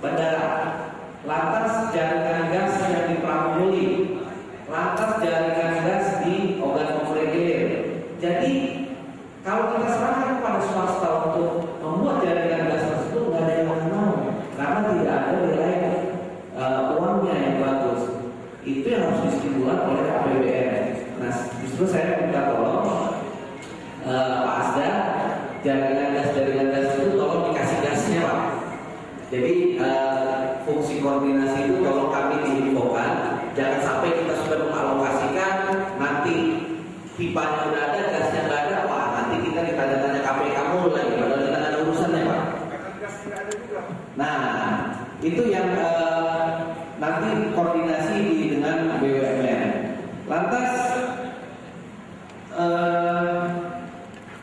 bandara, lantas jaringan gas yang di Pramuguri, lantas jaringan gas di Ogan Komering Ilir. Jadi kalau kita serahkan kepada swasta untuk membuat jaringan gas tersebut, nggak ada yang akan mau, karena tidak ada nilai uangnya yang bagus. Itu yang harus distimulan oleh APBN. Nah, justru saya minta tolong Pak Asda, jaringan gas itu tolong dikasih gasnya, Pak. Jadi fungsi koordinasi itu tolong kami diinfokan. Jangan sampai kita sudah mengalokasikan, nanti pipanya udah ada, gasnya nggak ada, wah nanti kita ditanya-tanya KPK mulu lagi, padahal kita nggak ada urusannya, Pak. Nah, itu yang nanti koordinasi dengan BUMN. Lantas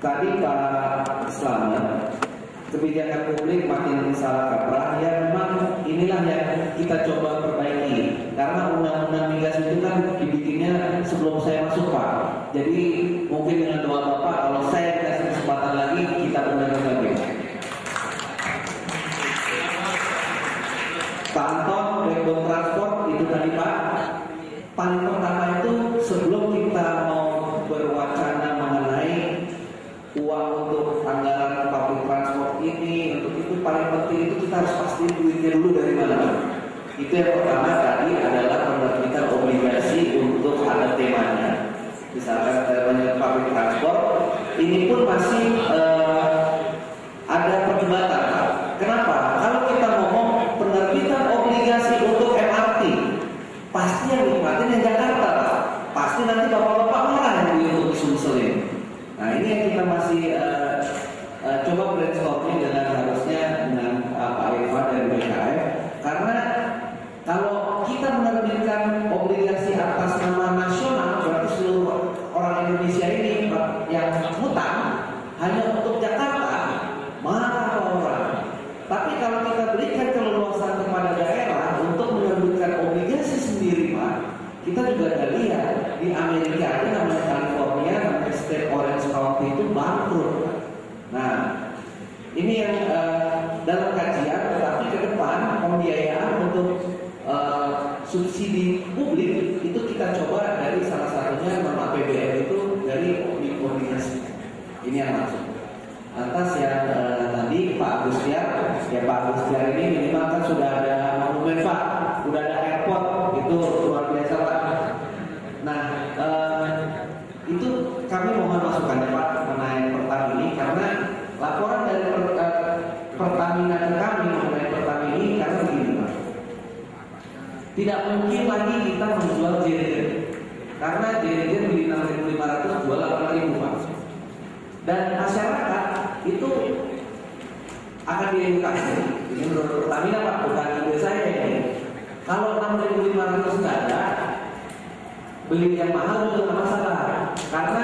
tadi Pak Slamet, kebijakan publik makin salah kaprah, ya memang inilah yang kita coba perbaiki. Karena undang-undang migas itu kan dibikinnya sebelum saya masuk, Pak. Jadi mungkin dengan doa Bapak, kalau saya dikasih kesempatan lagi, kita benar-benar lagi. Pak Anton, Direktur Transport, itu tadi Pak. Paling pertama itu sebelum kita mau berwacana mengenai uang untuk anggaran public transport ini, untuk itu paling penting itu kita harus pasti duitnya dulu dari mana. Itu yang pertama tadi adalah penerbitan obligasi untuk ada temanya. Misalkan temanya public transport, ini pun masih ada perdebatan. Kenapa? Kalau kita ngomong penerbitan obligasi untuk MRT, pasti yang nikmatin yang Jakarta, Pak. Pasti nanti bapak-bapak marah yang untuk disumselin. Nah, ini yang kita masih coba brainstorming dengan harusnya dengan Pak Irfan dari BKF, karena kalau kita menerbitkan obligasi atas nama nasional, berarti seluruh orang Indonesia ini yang hutang hanya untuk Jakarta, marah orang. Tapi kalau kita berikan keleluasan kepada daerah untuk menerbitkan obligasi sendiri, Pak, kita juga ada lihat di Amerika ada namanya California, namanya State Orange County itu bangkrut. Nah, ini yang dalam kajian, tetapi ke depan pembiayaan untuk subsidi publik itu kita coba dari salah satunya non APBN itu dari koordinasi. Ini yang masuk. Atas yang tadi Pak Agustiar, ya Pak Agustiar ini minimal kan sudah ada monumen, Pak, sudah ada airport, itu luar biasa, Pak. Nah, itu kami mohon masukannya, Pak, mengenai Pertamina, karena laporan dari Pertamina ke kami mengenai Pertamina ini karena begini, Pak. Tidak mungkin lagi kita menjual jerigen, karena jerigen di 6.500 jual 8.000, Pak. Dan masyarakat itu akan diedukasi. Ini menurut Pertamina, Pak, bukan ide saya ini. Kalau 6.500 nggak ada, beli yang mahal juga nggak masalah. Karena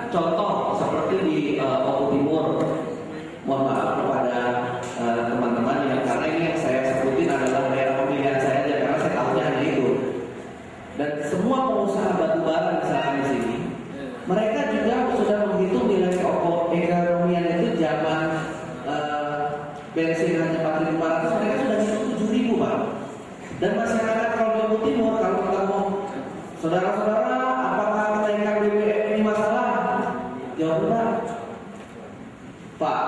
contoh seperti di Oku Timur, mohon maaf kepada teman-teman yang karena ini yang saya sebutin adalah daerah pemilihan saya aja, karena saya tahunya hanya itu. Dan semua pengusaha batubara misalkan di sini, mereka juga sudah menghitung nilai keekonomian itu zaman bensin hanya 4.500, mereka sudah hitung 7.000, Pak. Dan masyarakat kalau di Oku Timur, kalau kita mau saudara-saudara, apakah kenaikan BBM ini masalah? Jawabnya, Pak,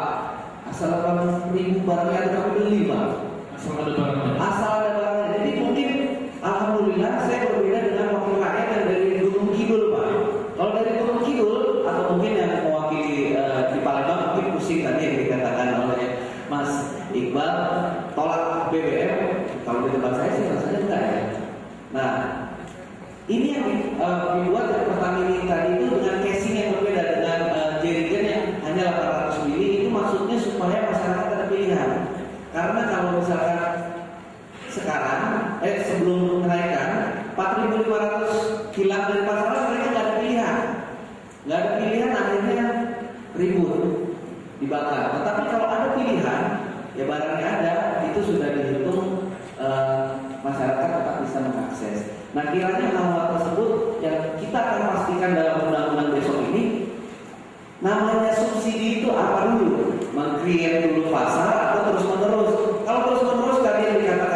asal 8.000 barangnya ada kami beli, Pak. Asal ada barangnya. Asal ada barangnya. Jadi mungkin alhamdulillah saya berbeda dengan wakil rakyat yang dari Gunung Kidul, Pak. Kalau dari Gunung Kidul atau mungkin yang mewakili di Palembang mungkin pusing tadi yang dikatakan oleh Mas Iqbal, tolak BBM. Kalau di tempat saya sih rasanya enggak ya. Nah, ini yang dibuat dari Pertamina tadi itu dengan casing yang berbeda, dengan jerigen yang hanya 800 mili. Itu maksudnya supaya masyarakat ada pilihan. Karena kalau misalkan sekarang sebelum kenaikan 4.500 hilang dari pasaran, mereka nggak ada pilihan. Nggak ada pilihan, akhirnya ribut, dibakar. Tetapi kalau ada pilihan, ya barangnya ada, itu sudah dihitung, masyarakat tetap bisa mengakses. Nah, kiranya hal-hal tersebut yang kita akan pastikan dalam undang-undang besok ini, namanya subsidi itu apa dulu? Meng-create dulu pasar atau terus-menerus? Kalau terus-menerus tadi yang dikatakan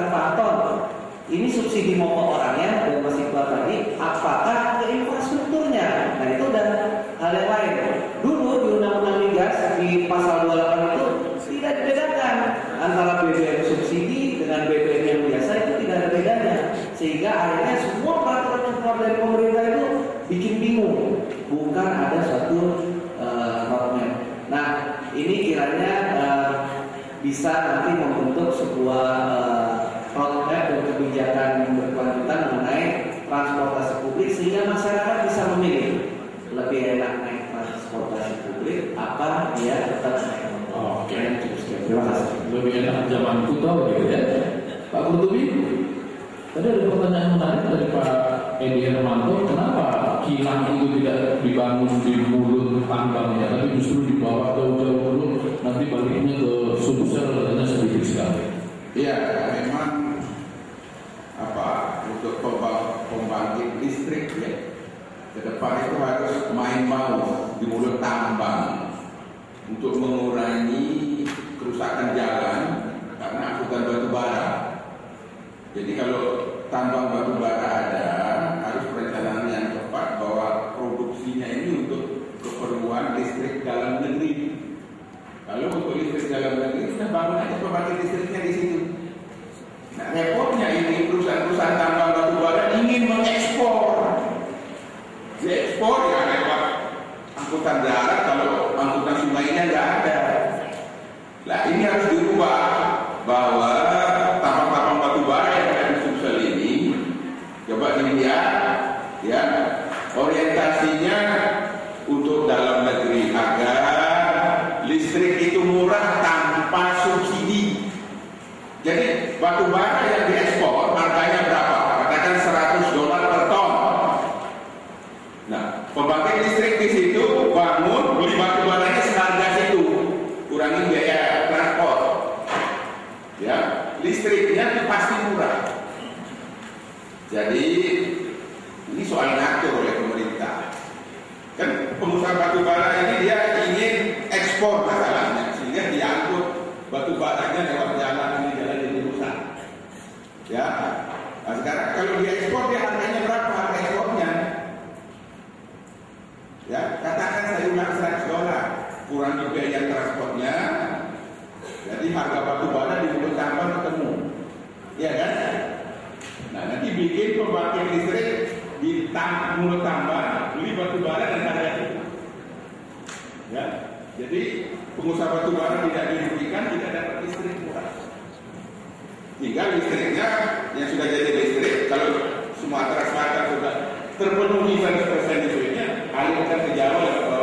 antara BBM subsidi dengan BBM yang biasa itu tidak ada bedanya, sehingga akhirnya semua peraturan yang keluar dari pemerintah itu bikin bingung, bukan ada suatu roadmap. Nah, ini kiranya bisa nanti membentuk sebuah roadmap dan kebijakan yang berkelanjutan mengenai transportasi publik, sehingga masyarakat bisa memilih lebih enak naik transportasi publik apa dia tetap naik motor. Oke. Terima kasih. Lebih enak zaman kuno gitu ya. Pak Kurtubi, tadi ada pertanyaan menarik dari Pak Edi Hermanto, kenapa kilang itu tidak dibangun di mulut tambangnya, tapi justru dibawa jauh-jauh dulu, nanti baliknya ke Sumsel katanya sedikit sekali. Iya, memang untuk pembangkit listrik ya, ke depan itu harus main mau di mulut tambang untuk mengurangi kerusakan jalan karena angkutan batu bara. Jadi kalau tambang batu bara ada, harus perencanaan yang tepat bahwa produksinya ini untuk keperluan listrik dalam negeri. Kalau untuk listrik dalam negeri, kita bangun aja pembangkit listriknya di situ. Nah, repotnya ini perusahaan-perusahaan tambang batu bara ingin mengekspor. Diekspor ya lewat angkutan darat, kalau angkutan sungainya nggak ada. Nah, ini harus dirubah bahwa tambang-tambang batu bara yang ada di Sumsel ini, coba dilihat ya, orientasinya untuk dalam negeri agar listrik itu murah tanpa subsidi. Jadi batu bara yang diekspor harganya berapa? Katakan $100 per ton. Nah, pembangkit listrik di situ bangun, beli batu baranya seharga situ, kurangi biaya transport. Ya, listriknya itu pasti murah. Jadi ini soal ngatur oleh pemerintah. Kan pengusaha batu bara ini dia ingin ekspor masalahnya, sehingga diangkut batu baranya lewat jalan ini rusak. Ya, nah sekarang kalau diekspor dia harganya berapa harga ekspornya? Ya, katakan saya ulang $100, kurangi biaya transportnya, jadi harga batu bara di mulut tambang ketemu, ya kan? Nah, nanti bikin pembangkit listrik di mulut tambang, beli batu bara dan harga itu. Ya, jadi pengusaha batu bara tidak dirugikan, tidak dapat listrik murah. Hingga listriknya yang sudah jadi listrik, kalau Sumatera Selatan sudah terpenuhi 100% listriknya, alihkan ke Jawa ke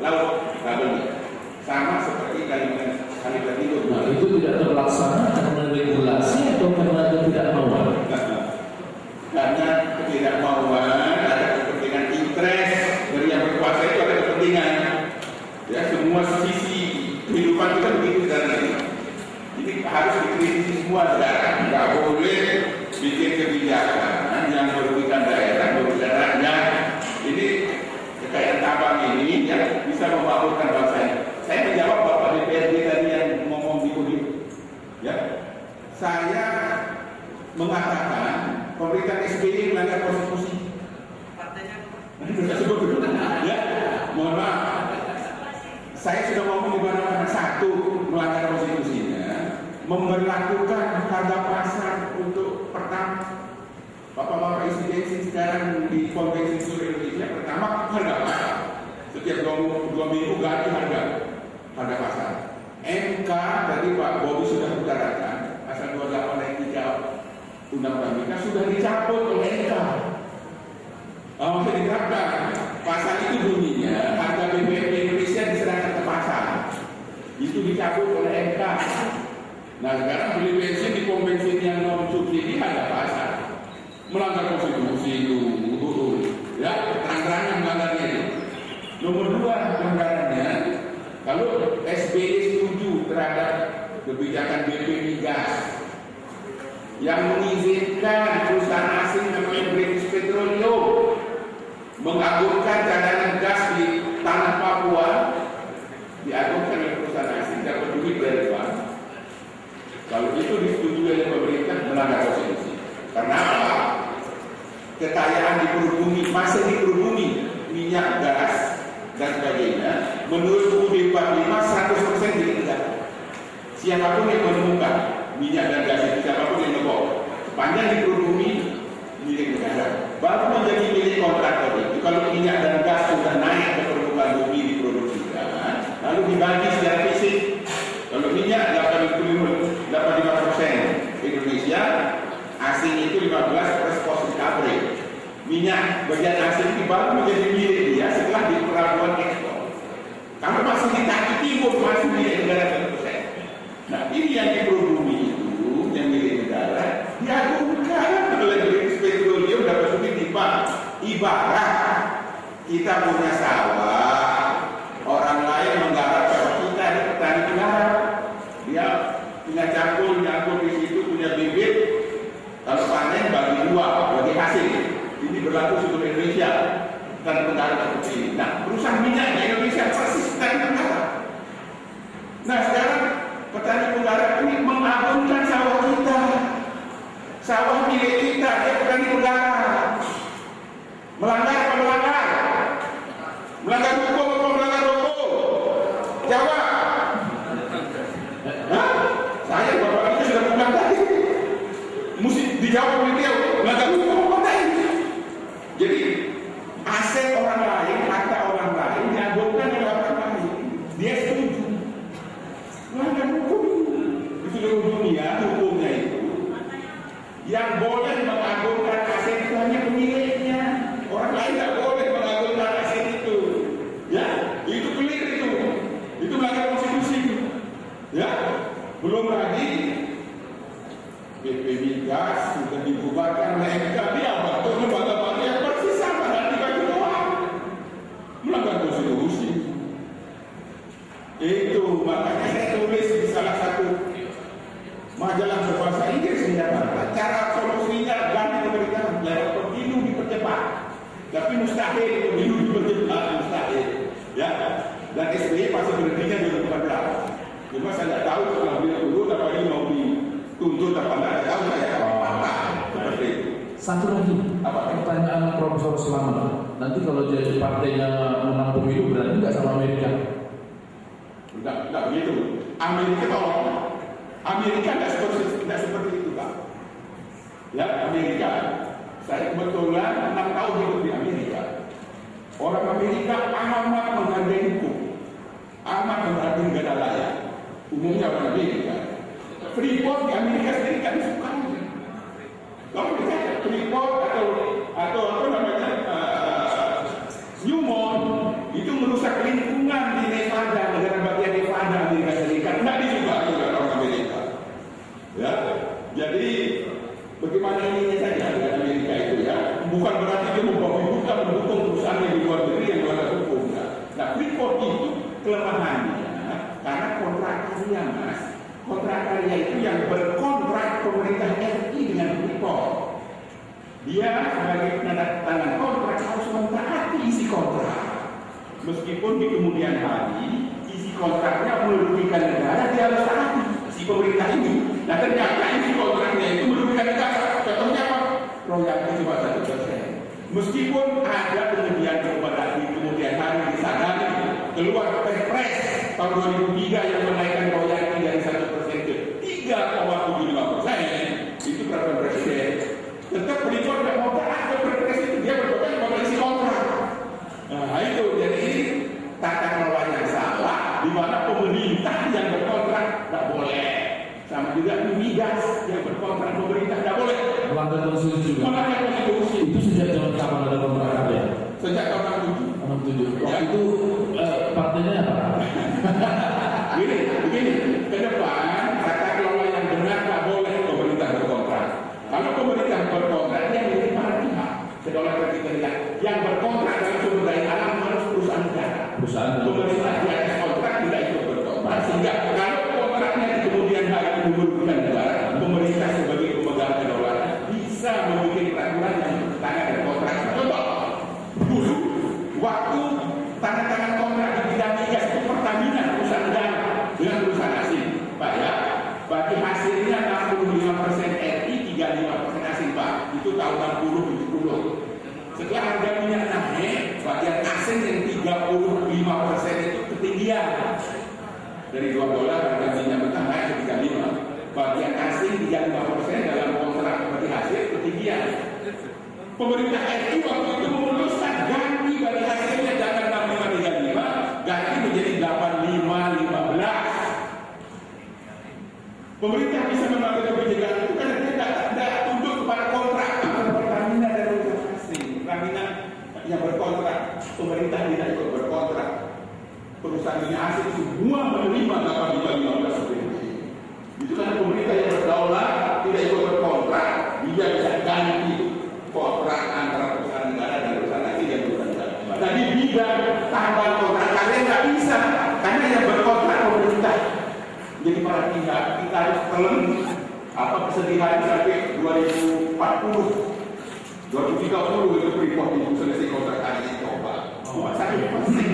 laut kabelnya, sama seperti Kalimantan Timur. Nah, itu tidak terlaksana karena regulasi atau karena ketidakmauan? Karena ketidakmauan, ada kepentingan interest dari yang berkuasa, itu ada kepentingan. Ya, semua sisi kehidupan kita begitu sekarang ini. Jadi harus dikritisi semua sekarang. Nggak boleh bikin kebijakan yang merugikan daerah, merugikan rakyat. Ini kekayaan tambang ini yang bisa memakmurkan bangsa ini. Saya menjawab Bapak DPRD tadi yang ngomong gitu. Ya, saya mengatakan pemerintah SBY melanggar konstitusi. Partainya nanti bisa sebut dulu. Ya, mohon maaf. Saya sudah ngomong di mana-mana. Satu, melanggar konstitusinya, memberlakukan harga pasar untuk pertama. Bapak-bapak isi bensin sekarang di pom bensin seluruh Indonesia, pertama harga pasar. Setiap dua minggu ganti harga pasar. MK tadi Pak Bobi sudah utarakan, pasal 28 ayat 3 Undang-Undang Mk sudah dicabut oleh MK. Maksudnya diterapkan. Pasal itu bunyinya harga BBM di Indonesia diserahkan ke pasar. Itu dicabut oleh MK. Nah sekarang beli bensin di pom bensin yang non subsidi harga pasar. Melanggar konstitusi itu, ya terang-terangan melanggarnya itu. Nomor 2 pelanggarannya, kalau SBY setuju terhadap kebijakan BP Migas yang mengizinkan perusahaan asing namanya British Petroleum mengagungkan cadangan gas di tanah Papua, diagungkan oleh perusahaan asing, dapat duit dari bank. Kalau itu disetujui oleh pemerintah, melanggar konstitusi. Karena apa? Kekayaan diperhubungi, masih diperhubungi minyak, gas dan sebagainya. Menurut UUD 45 100% milik negara. siapapun yang menemukan minyak dan gas itu, siapapun yang ngebom, sepanjang di perut bumi milik negara, baru menjadi milik kontraktor itu. Kalau minyak dan gas sudah naik ke permukaan bumi diproduksikan, lalu dibagi secara fisik. Kalau minyak 85% Indonesia, asing itu 15 respons recovery. Minyak bagian asing itu baru menjadi milik dia setelah di pelabuhan ekspor. Kalau masih di kaki timur masih milik negara 100%. Nah ini yang di perut bumi itu yang milik negara diagungkan oleh British Petroleum dapat duit ibarat kita punya sawah, orang lain menggarap sawah kita, ada petani menggarap, dia punya cangkul di situ, punya bibit, kalau panen bagi dua, bagi hasil. Ini berlaku seluruh Indonesia dan negara seperti ini. Nah, perusahaan minyak di Indonesia persis petani menggarap. Nah, sekarang petani menggarap ini mengagungkan sawah kita, sawah milik kita, dia petani menggarap. Melanggar apa melanggar? Melanggar hukum atau melanggar hukum? Jawab. Hah? Saya bapak kita sudah pulang tadi. Mesti dijawab oleh dia. Melanggar hukum apa enggak? Jadi aset orang lain, harta orang lain diagungkan oleh orang lain. Dia setuju. Melanggar hukum. Di seluruh dunia hukumnya itu yang boleh mengagungkan aset itu hanya pemiliknya. Orang lain tidak boleh mengagungkan aset itu. Ya, itu clear itu. Itu melanggar konstitusi. Ya, belum lagi BP Migas sudah dibubarkan oleh MK. Dia bentuk lembaga yang persis sama dan dibagi doang. Melanggar konstitusi. Itu makanya saya tulis di salah satu majalah berbahasa Inggris menyatakan cara solusinya ganti pemerintahan lewat pemilu dipercepat. Tapi mustahil pemilu dipercepat, mustahil. Ya, dan SBY pasti berhentinya 2014. Cuma saya tidak tahu setelah beliau dulu apa ini mau dituntut apa tidak tahu saya. Seperti itu. Satu lagi, apa pertanyaan Profesor Slamet? Nanti kalau jadi partainya menang pemilu berarti nggak sama Amerika? Tidak begitu. Amerika tolong. Amerika tidak seperti itu, Pak. Ya, Amerika. Saya kebetulan 6 tahun hidup di Amerika. Orang Amerika amat menghargai hukum, amat menghargai negara layak. Umumnya orang Amerika. Freeport di Amerika sendiri kan suka. Kalau misalnya Freeport atau apa namanya Newmont itu merusak lingkungan di Nevada, negara bagian Nevada Amerika Serikat. Tidak disukai oleh orang Amerika. Ya, jadi bagaimana ini saja dengan Amerika itu ya, bukan berarti dia bukan mendukung perusahaan yang di luar negeri yang melanggar hukum. Nah, Freeport itu kelemahannya karena kontrak karya, Mas. Kontrak karya itu yang berkontrak pemerintah RI dengan Freeport. Dia sebagai penandatangan kontrak harus mentaati isi kontrak. Meskipun di kemudian hari isi kontraknya merugikan negara, dia harus taati si pemerintah ini. Nah ternyata isi kontraknya itu merugikan negara. Contohnya apa? Royalti cuma 1%. Meskipun ada penghentian kepada di kemudian hari disadari keluar Perpres tahun 2003 yang menaikkan royalti dari 1% ke 3,75%, itu peraturan presiden. Tetap Freeport tidak mau taat ke Perpres itu, dia berkontrak pada isi kontrak. Nah itu jadi tata kelola yang salah, di mana pemerintah yang berkontrak tidak boleh. Sama juga migas yang berkontrak pemerintah tidak boleh. Melanggar konstitusi juga. Melanggar konstitusi. Itu sejak zaman kapan ada kontrak karya? Sejak tahun 67. Waktu itu partainya apa? Begini, ke depan tata kelola yang benar tidak boleh pemerintah berkontrak. Kalau pemerintah berkontrak, dia milik para pihak. Kedaulatan kita yang berkontrak dalam sumber daya alam harus perusahaan negara. Pemerintah di atas kontrak tidak ikut berkontrak. Sehingga kalau kontraknya di kemudian hari merugikan negara, pemerintah sebagai pemegang kedaulatan bisa membuat peraturan yang bertentangan dengan kontrak. Contoh, dulu waktu tanda tangan kontrak di bidang migas itu Pertamina perusahaan negara dengan perusahaan asing, Pak ya. asing 35% dalam kontrak bagi hasil ketinggian. Pemerintah RI waktu itu memutuskan ganti bagi hasilnya jangan 65-35, ganti menjadi 85-15. Pemerintah bisa mengambil kebijakan itu karena dia tidak tunduk kepada kontrak antara Pertamina dan perusahaan asing. Pertamina yang berkontrak, pemerintah tidak ikut berkontrak. Perusahaan ini asing semua menerima 85-15 seperti itu. Itu karena pemerintah yang berdaulat tidak ikut berkontrak, dia bisa ganti kontrak antara perusahaan negara dan perusahaan asing dan perusahaan negara. Tadi bidang tambahan kontrak kalian nggak bisa karena yang berkontrak pemerintah. Jadi para pihak kita harus telan kesedihan sampai 2040, 2030 itu Freeport itu selesai kontrak hari coba. Saya pasti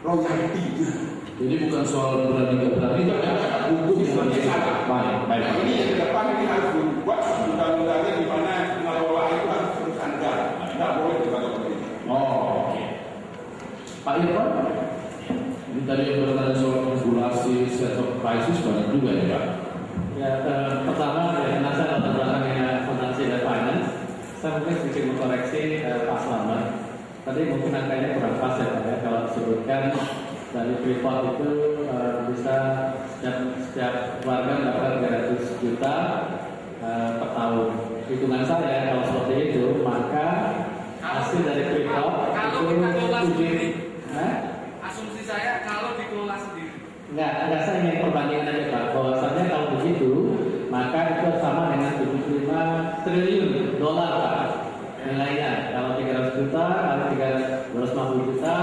royalti. Jadi bukan soal berani nggak berani, tapi ada hukum yang salah. Baik. Ini yang ke depan ini harus dibuat undang-undangnya di mana pengelola itu harus terus andal, tidak boleh dibawa pemerintah. Oh, oke. Pak Irfan, ini tadi yang bertanya soal regulasi set of crisis banyak juga ya Pak. Ya, pertama ya, karena saya latar belakangnya akuntansi dan finance, saya mungkin sedikit mengkoreksi Pak Slamet. Tadi mungkin angkanya kurang pas ya Pak ya, kalau disebutkan dari Freeport itu bisa setiap keluarga mendapatkan 300 juta per tahun. Hitungan saya kalau seperti itu, maka hasil dari Freeport itu sendiri. Asumsi saya kalau dikelola sendiri. Enggak saya ingin perbandingan aja Pak. Bahwasannya kalau begitu, maka itu sama dengan 75 triliun dolar Pak. Nilainya kalau 300 juta, kalau 250 juta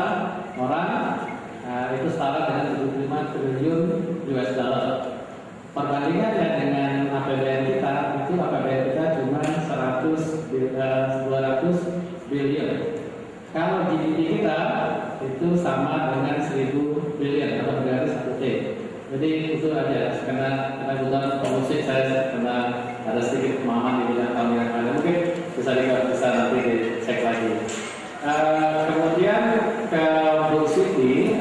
orang, itu setara dengan 75 triliun US dollar. Perbandingannya dengan APBN kita, itu APBN kita cuma 200 billion. Kalau GDP kita itu sama dengan 1000 billion atau berarti 1 T. Jadi itu aja karena kebutuhan produksi saya karena ada sedikit pemahaman di bidang keuangan ada mungkin bisa nanti dicek lagi. Kemudian ke Bu Siti,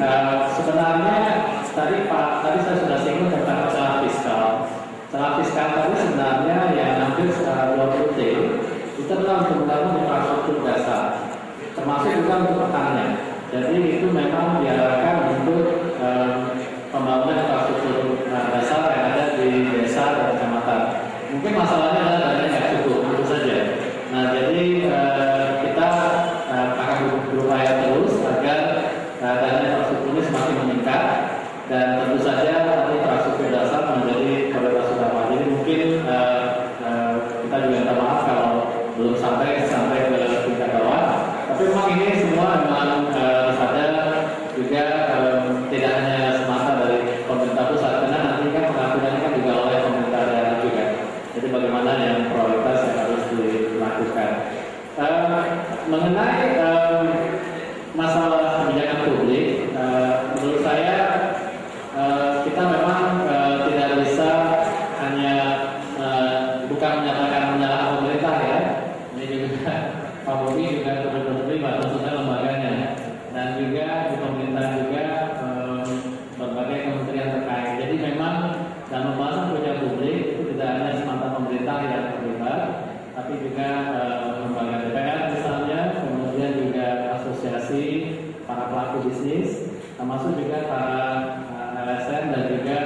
sebenarnya tadi saya sudah singgung tentang celah fiskal. Celah fiskal tadi sebenarnya yang hampir 20 T itu adalah untuk membangun infrastruktur dasar, termasuk juga untuk pertanian. Jadi itu memang diarahkan untuk pembangunan infrastruktur dasar yang ada di desa dan kecamatan. Mungkin masalahnya adalah dana nggak cukup, itu saja. Nah, jadi kita akan berupaya terus agar dana infrastruktur ini semakin meningkat dan tentu saja nanti infrastruktur dasar menjadi prioritas utama. Jadi mungkin kita juga minta maaf kalau belum sampai ke tingkat bawah. Tapi memang ini semua memang ada juga tidak hanya semata dari pemerintah pusat, karena nanti kan pengambilannya kan juga oleh pemerintah daerah juga. Jadi bagaimana yang prioritas yang harus dilakukan. Mengenai masalah kebijakan publik, menurut saya kita memang tidak bisa hanya bukan menyatakan menyalahkan pemerintah ya. Ini juga Pak Bobi juga terlibat khususnya lembaganya dan juga di pemerintah juga berbagai kementerian terkait. Jadi memang dalam pembahasan kebijakan publik itu tidak hanya semata pemerintah yang terlibat, tapi juga lembaga DPR misalnya, kemudian juga asosiasi para pelaku bisnis, termasuk juga para LSM dan juga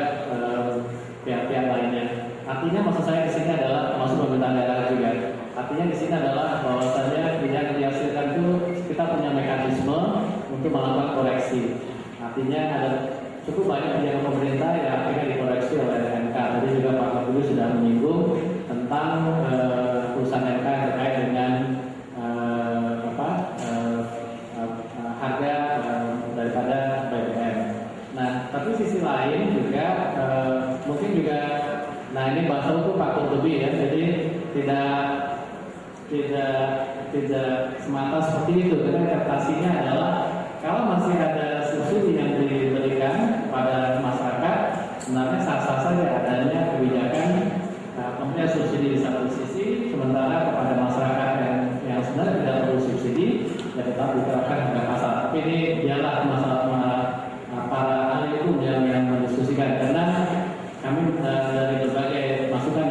pihak-pihak lainnya. Artinya maksud saya di sini adalah termasuk pemerintah daerah juga. Artinya di sini adalah bahwasanya yang dihasilkan itu kita punya mekanisme untuk melakukan koreksi. Artinya ada cukup banyak kebijakan pemerintah yang akhirnya dikoreksi oleh MK. Tadi juga Pak Kapolri sudah menyinggung tentang perusahaan MK terkait dengan harga daripada BBM. Nah, tapi sisi lain juga mungkin juga, nah ini bahasa itu Pak Kurtubi ya, jadi tidak semata seperti itu. Karena interpretasinya adalah kalau masih ada subsidi yang diberikan kepada masyarakat, sebenarnya sah-sah saja adanya kebijakan pemberian subsidi di satu sisi, sementara kepada masyarakat yang sebenarnya tidak perlu subsidi, ya tetap diterapkan harga pasar. Tapi ini dialah masalah para ahli hukum yang mendiskusikan, karena kami dari berbagai masukan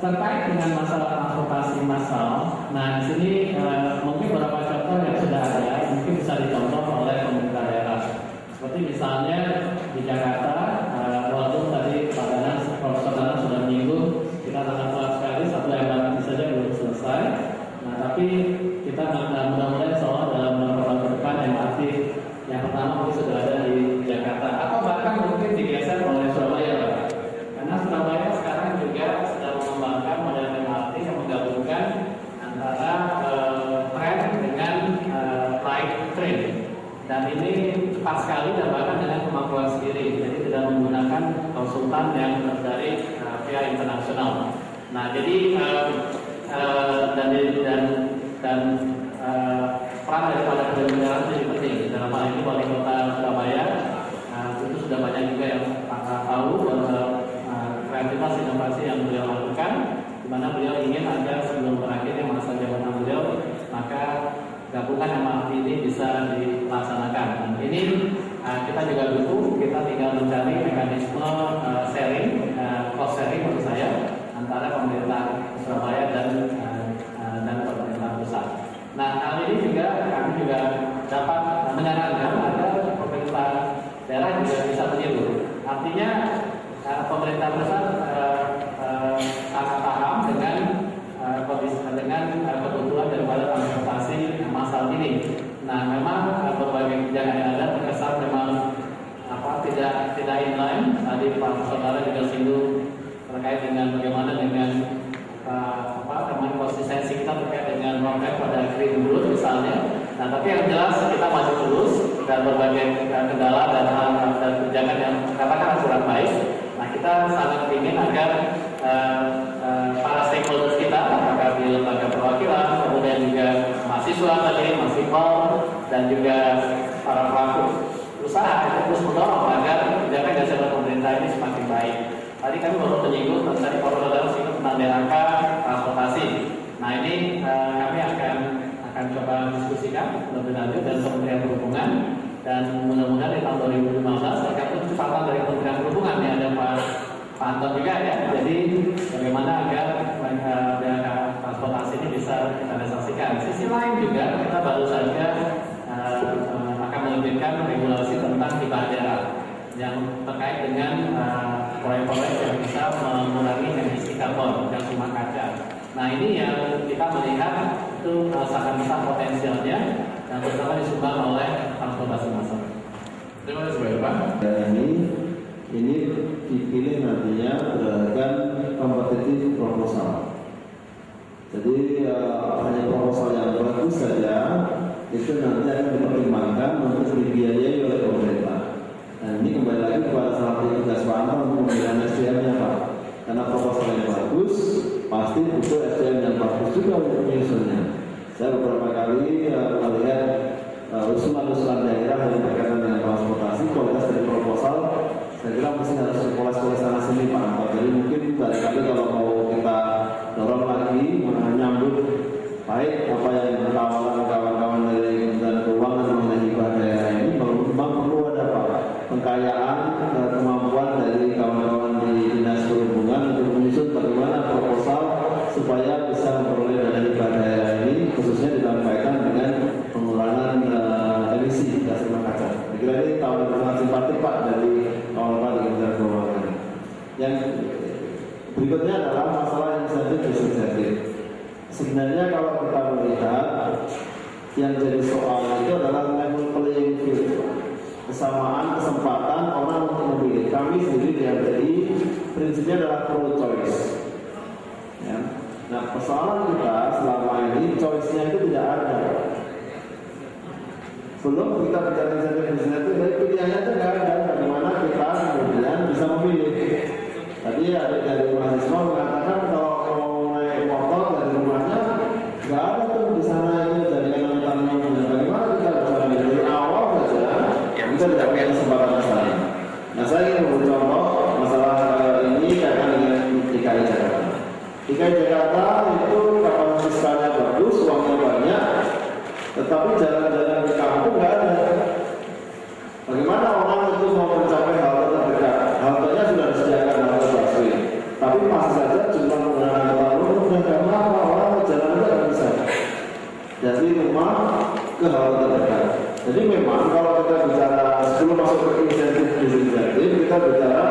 terkait dengan masalah transportasi massal, nah di sini mungkin beberapa contoh yang sudah ada, mungkin bisa dicontoh oleh pemerintah daerah. Seperti misalnya di Jakarta, walaupun tadi Pak Danan, Profesor Danan sudah menyinggung, kita sangat telat sekali, satu MRT saja belum selesai. Nah, tapi kita mudah-mudahan insya dalam beberapa tahun ke depan MRT yang pertama mungkin sudah ada di Jakarta, atau bahkan mungkin digeser oleh Surabaya, Pak. Karena Surabaya sekarang juga sedang mengembangkan model MRT yang menggabungkan antara tram dengan light train. Dan ini cepat sekali dan bahkan dengan kemampuan sendiri, jadi tidak menggunakan konsultan yang dari via internasional. Nah, jadi peran daripada penyelenggara itu penting. Dalam hal ini wali kota Surabaya itu sudah banyak juga yang tahu kreativitas inovasi yang beliau lakukan, di mana beliau ingin agar sebelum berakhirnya masa jabatan beliau, maka gabungan MRT ini bisa dilaksanakan. Dan ini kita juga butuh, kita tinggal mencari mekanisme sharing, cost sharing menurut saya antara pemerintah Surabaya dan pemerintah pusat. Nah, hal ini juga kami juga dapat menyarankan agar pemerintah daerah juga bisa meniru. Artinya pemerintah pusat sangat paham dengan kebutuhan daripada transportasi massal ini. Nah, memang berbagai kebijakan yang ada terkesan memang tidak inline. Tadi Pak Saudara juga singgung terkait dengan bagaimana dengan konsistensi kita terkait dengan roadmap pada green growth misalnya. Nah, tapi yang jelas kita maju terus dan berbagai kendala dan hal dan kebijakan yang katakan kurang baik. Nah, kita sangat ingin agar para stakeholders kita, apakah di lembaga perwakilan, kemudian juga mahasiswa tadi, mahasiswa dan juga para pelaku usaha itu terus mendorong agar kebijakan dasar pemerintah ini semakin baik. Tadi kami baru menyinggung tentang protokol tentang DHK transportasi. Nah, ini kami akan coba diskusikan lebih lanjut dengan Kementerian Perhubungan, dan mudah-mudahan di tahun 2015 terkait kecepatan dari Kementerian Perhubungan yang ada Pak Anton juga ya. Jadi bagaimana agar DHK transportasi ini bisa kita realisasikan. Sisi lain juga kita baru saja akan menerbitkan regulasi tentang hibah daerah yang terkait dengan proyek-proyek yang bisa mengurangi emisi karbon dan rumah kaca. Nah, ini yang kita melihat itu sangat besar potensialnya dan terutama disumbang oleh transportasi massal. Terima kasih Pak. Dan ini dipilih nantinya berdasarkan kompetitif proposal. Jadi hanya proposal yang bagus saja itu nanti akan dipertimbangkan untuk dibiayai oleh pemerintah. Dan ini kembali lagi kepada salah satu tugas Pak Anton untuk pemilihan SDM-nya, Pak. Karena proposal yang bagus pasti butuh SDM yang bagus juga untuk menyusunnya. Saya beberapa kali melihat usulan-usulan daerah yang berkaitan dengan transportasi, kualitas dari proposal, saya kira mesti harus sekolah-sekolah sana sini, Pak Anton. Jadi mungkin barangkali kalau mau kita dorong lagi menyambut baik apa yang kawan-kawan dari Kementerian Keuangan mengenai hibah daerah ini, memang perlu ada Pak pengkayaan kemampuan dari kawan-kawan di Dinas Perhubungan untuk menyusun bagaimana proposal supaya bisa memperoleh dana hibah daerah ini, khususnya dalam kaitan dengan pengurangan emisi gas rumah kaca. Saya kira ini tahun yang sangat simpatik Pak dari kawan-kawan di Kementerian Keuangan. Yang berikutnya adalah masalah insentif disinsentif. Sebenarnya kalau kita melihat yang jadi soal itu adalah level playing field, kesamaan kesempatan orang untuk memilih. Kami sendiri di RTI prinsipnya adalah pro choice. Ya. Nah, persoalan kita selama ini choice-nya itu tidak ada. Belum kita bicara insentif, dari pilihannya itu tidak ada. Bagaimana kita kemudian bisa memilih? Tadi ada dari mahasiswa mengatakan kalau mau naik motor dari rumahnya nggak ada tuh di sana itu dari yang bagaimana kita bisa memilih dari awal saja? Kita tidak punya kesempatan ke sana. Nah, saya ingin memberi contoh masalah ini kaitan dengan DKI Jakarta. DKI Jakarta itu kapasitas fiskalnya bagus, uangnya banyak, tetapi jalan-jalan di kampung nggak ada. Bagaimana orang itu mau mencapai halte terdekat? Haltenya sudah disediakan halte busway, tapi masih saja jumlah penggunaan cuma ke hal terdekat. Jadi memang kalau kita bicara sebelum masuk ke insentif, kita bicara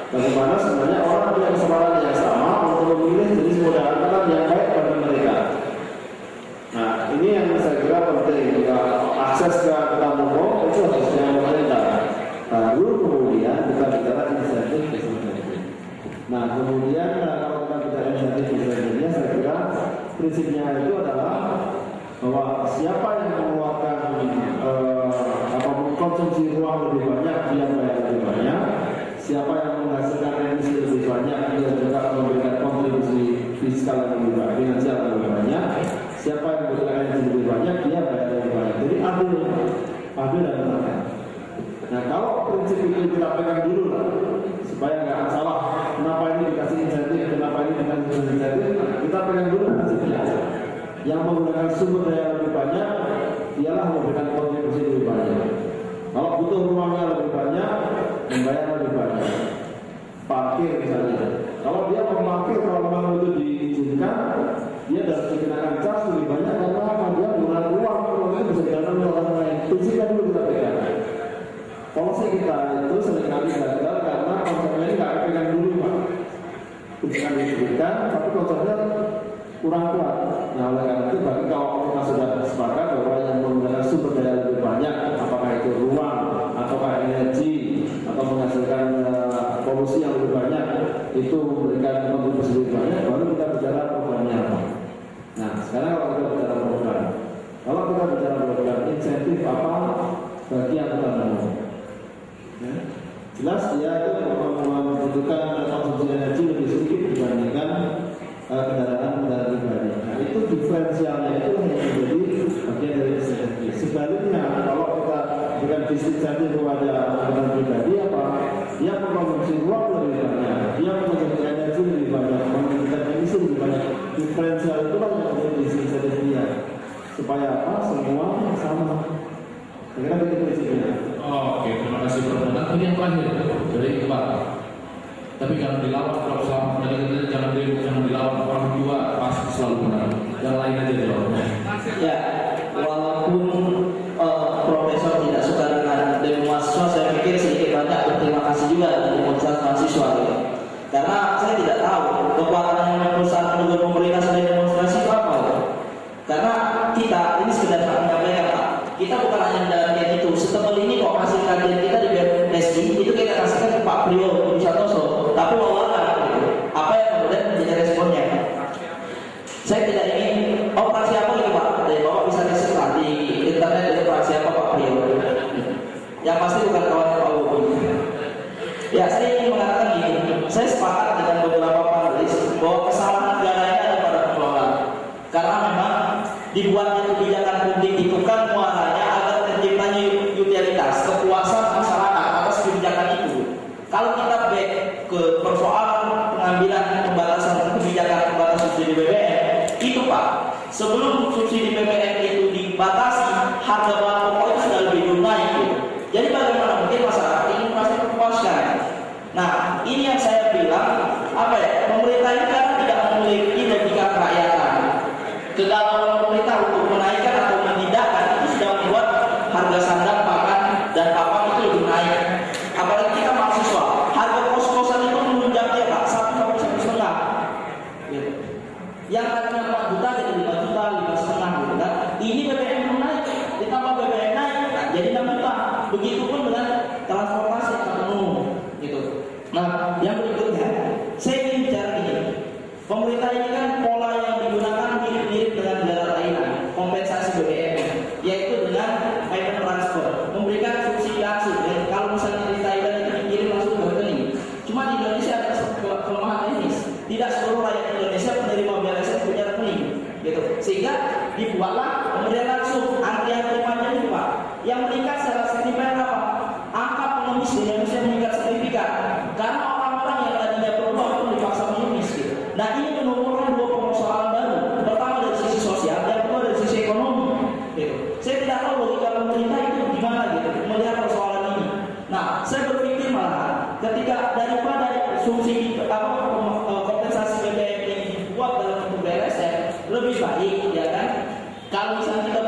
bagaimana sebenarnya orang punya kesempatan yang sama untuk memilih jenis moda angkutan yang baik bagi mereka. Nah, ini yang saya kira penting. Akses ke angkutan umum itu harusnya pemerintah. Baru kemudian kita bicara insentif. Nah, kemudian kalau kita bicara insentif, saya kira prinsipnya itu adalah bahwa siapa yang mengeluarkan konsumsi ruang lebih banyak, dia bayar lebih banyak. Siapa yang menghasilkan emisi lebih banyak, dia juga memberikan kontribusi fiskal yang lebih banyak, finansial yang lebih banyak. Siapa yang memberikan emisi lebih banyak, dia bayar lebih banyak. Jadi adil dan benar. Nah, kalau prinsip itu kita pegang dulu lah, supaya nggak salah. Kenapa ini dikasih insentif, kenapa ini dikasih insentif? Kita pegang dulu prinsipnya. Yang menggunakan sumber daya lebih banyak, dialah memberikan kontribusi lebih banyak. Kalau butuh ruangnya lebih banyak, membayar lebih banyak. Parkir misalnya. Kalau dia memarkir, kalau memang itu diizinkan, dia harus dikenakan charge lebih banyak karena apa? Dia menggunakan ruang itu bisa digunakan oleh orang lain. Prinsipnya dulu kita pegang. Polisi kita itu seringkali gagal karena konsepnya ini nggak pegang dulu, Pak. Bukan disebutkan, tapi konsepnya kurang kuat. Nah, oleh karena itu, bagi kalau kita sudah sepakat bahwa yang menggunakan sumber daya lebih banyak, apakah itu ruang, ataukah energi, atau menghasilkan polusi yang lebih banyak, itu memberikan kontribusi lebih banyak, baru kita bicara programnya apa. Nah, sekarang kalau kita bicara program, insentif apa bagi angkutan umum? Jelas dia itu membutuhkan konsumsi energi lebih sedikit dibandingkan kendaraan pribadi. Nah, itu diferensialnya itu yang menjadi bagian dari insentif. Sebaliknya, kalau kita berikan insentif kepada kendaraan pribadi, apa? Dia mengkonsumsi ruang lebih banyak, dia mengkonsumsi energi lebih banyak, mengkonsumsi emisi lebih banyak. Diferensial itu yang menjadi insentif dia. Supaya apa? Semua sama. Kira-kira begitu prinsipnya. Oke, terima kasih Prof. Nanti yang terakhir dari Pak. Tapi jangan dilawan kalau selama tadi jangan dilawan, orang tua pasti selalu benar. Yang lain aja dilawan. Ya, walaupun profesor tidak suka dengan demo mahasiswa, saya pikir sedikit banyak berterima kasih juga dari demonstrasi mahasiswa. Karena saya tidak tahu kekuatan perusahaan pendukung pemerintah sedang demonstrasi itu apa. Karena kita ini sekedar menyampaikan, Pak. Kita bukan hanya menjalankan itu. Setebal ini kok hasil kajian kita di BMSI itu kita kasihkan ke Pak Priyo Budi Santoso. Tapi wawalan apa yang kemudian menjadi responnya? Saya tidak ingin operasi apa gitu Pak. Dari Bapak bisa riset di internet itu operasi apa Pak Priyo. Yang pasti bukan kawan Pak Budi. Ya, saya ingin mengatakan gini. Saya sepakat dengan beberapa panelis bahwa kesalahan negaranya ada pada pengelola. Karena memang dibuatnya kebijakan publik itu kan muaranya agar terciptanya utilitas, kepuasan masyarakat atas kebijakan itu. Kalau kita back ke persoalan pengambilan pembatasan kebijakan pembatasan subsidi BBM, itu Pak, sebelum subsidi BBM itu dibatasi, harga bahan pokok itu sudah lebih dulu naik. Gitu. Jadi bagaimana mungkin masyarakat ingin merasa terpuaskan? Nah, ini yang saya bilang, apa ya? Pemerintah ini kan tidak memiliki logika kerakyatan. Kegalauan pemerintah untuk menaikkan atau menindakkan itu sudah membuat harga sandang, pakan, dan papan itu lebih naik. Apalagi kita mahasiswa, harga kos-kosan itu melonjaknya Pak, 1 sampai 1,5. Gitu. Yang tadinya 4 juta jadi 5 juta, 5,5 gitu kan. Ini BBM belum naik, ditambah BBM naik, nah, jadi 6 juta. Begitupun dengan transportasi yang umum, gitu. Nah, yang berikutnya, saya ingin bicara ini. Pemerintah ini kan pola yang digunakan mirip-mirip dengan negara lain, kompensasi BBM, yaitu dengan payment transfer, memberikan subsidi langsung. Dan kalau misalnya di Thailand itu dikirim langsung ke rekening. Cuma di Indonesia ada kelemahan teknis. Tidak seluruh rakyat Indonesia penerima BLSS punya rekening, gitu. Sehingga dibuatlah pemberian langsung. Antrian terimanya ini Pak, yang meningkat secara signifikan apa? Angka pengemis di Indonesia meningkat signifikan karena orang-orang yang tadinya perlu itu dipaksa mengemis. Gitu. Nah, ini menimbulkan 2 persoalan baru. Pertama dari sisi sosial, yang kedua dari sisi ekonomi. Gitu. Saya tidak tahu logika pemerintah itu gimana gitu melihat persoalan ini. Nah, saya berpikir malah ketika daripada subsidi kompensasi BBM ini dibuat dalam bentuk BLSM lebih baik, ya kan? Kalau misalnya kita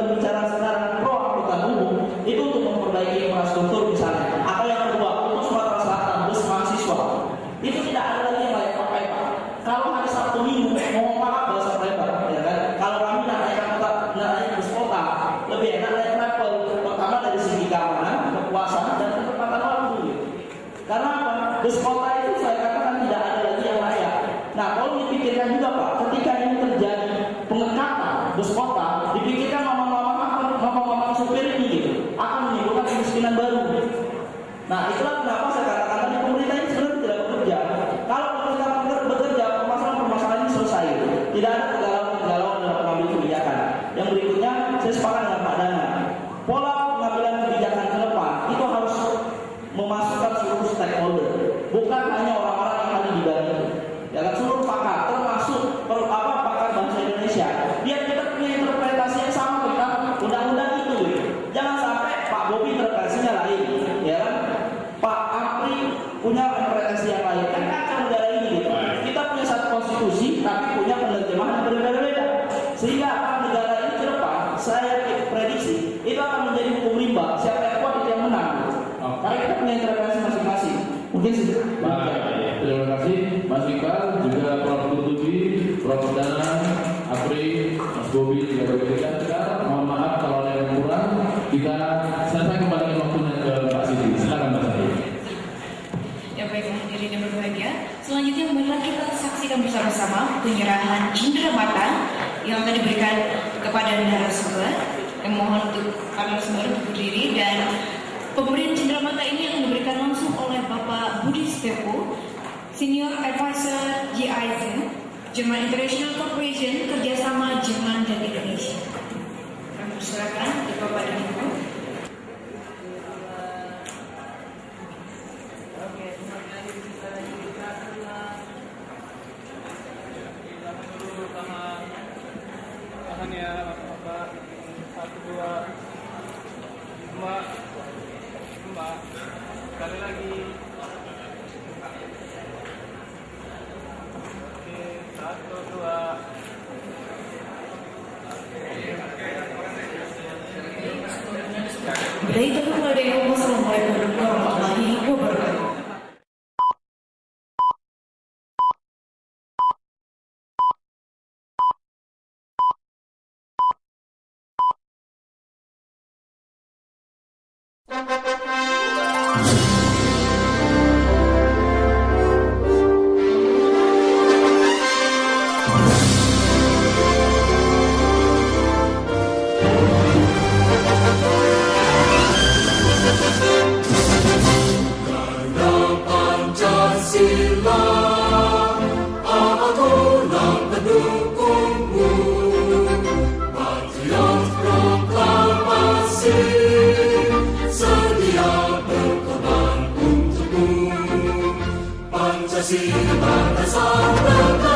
Mas Iqbal, juga Prof. Kurtubi, Prof. Dana, Apri, Mas Bobi, juga berikan. Mohon maaf kalau ada yang kurang. Saya kembalikan waktunya ke Mbak Siti. Silakan Mbak Siti. Ya baik, hadirin yang berbahagia. Selanjutnya marilah kita saksikan bersama-sama penyerahan cindera mata yang akan diberikan kepada narasumber. Yang mohon untuk para narasumber untuk berdiri, dan pemberian cindera mata ini akan diberikan langsung oleh Bapak Budi Setiaku, Senior Advisor GIZ, Jerman International Corporation, kerjasama Jerman dan Indonesia. Kami persilakan untuk Bapak dan Ibu. Sekali lagi. Oke, 1, 2. Assalamualaikum warahmatullahi wabarakatuh. Pancasila dasar negara.